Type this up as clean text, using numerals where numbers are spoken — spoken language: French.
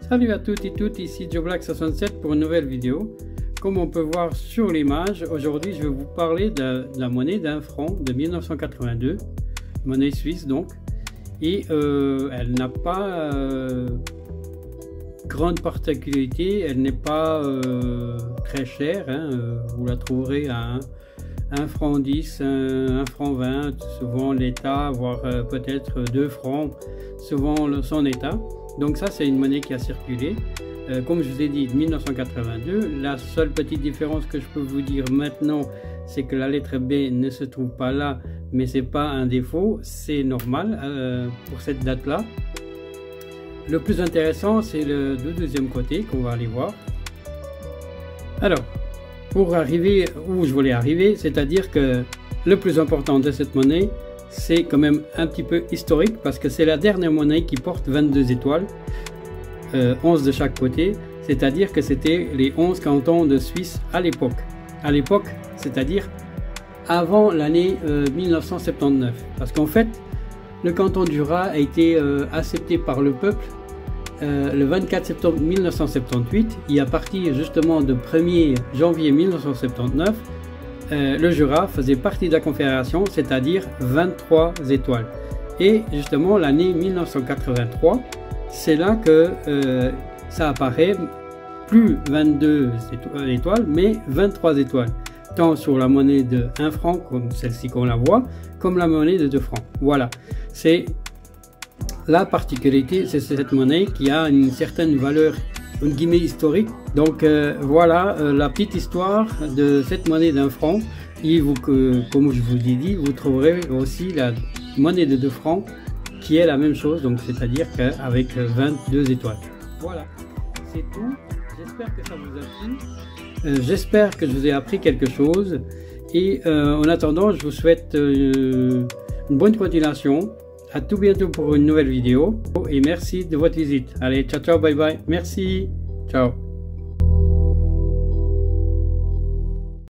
Salut à toutes et toutes, ici Joe Black 67 pour une nouvelle vidéo. Comme on peut voir sur l'image, aujourd'hui je vais vous parler de la monnaie d'un franc de 1982, monnaie suisse donc. Et elle n'a pas grande particularité, elle n'est pas très chère, hein, vous la trouverez à 1 franc 10, 1 franc 20, souvent l'état, voire peut-être 2 francs, souvent son état. Donc ça c'est une monnaie qui a circulé, comme je vous ai dit, de 1982. La seule petite différence que je peux vous dire maintenant, c'est que la lettre B ne se trouve pas là, mais c'est pas un défaut, c'est normal pour cette date là. Le plus intéressant c'est le deuxième côté qu'on va aller voir. Alors, pour arriver où je voulais arriver, c'est-à-dire que le plus important de cette monnaie, c'est quand même un petit peu historique parce que c'est la dernière monnaie qui porte 22 étoiles, 11 de chaque côté, c'est-à-dire que c'était les 11 cantons de Suisse à l'époque. À l'époque, c'est-à-dire avant l'année 1979. Parce qu'en fait, le canton du Jura a été accepté par le peuple le 24 septembre 1978, et à partir justement de 1er janvier 1979, le Jura faisait partie de la Confédération, c'est-à-dire 23 étoiles. Et justement l'année 1983, c'est là que ça apparaît, plus 22 étoiles, mais 23 étoiles, tant sur la monnaie de 1 franc, comme celle-ci qu'on la voit, comme la monnaie de 2 francs. Voilà, c'est la particularité, c'est cette monnaie qui a une certaine valeur, une guillemets historique. Donc voilà la petite histoire de cette monnaie d'1 franc. Et vous, comme je vous ai dit, vous trouverez aussi la monnaie de 2 francs qui est la même chose, donc c'est-à-dire qu'avec 22 étoiles. Voilà, c'est tout. J'espère que ça vous a plu. J'espère que je vous ai appris quelque chose. Et en attendant, je vous souhaite une bonne continuation. À tout bientôt pour une nouvelle vidéo et merci de votre visite. Allez, ciao ciao, bye bye, merci, ciao.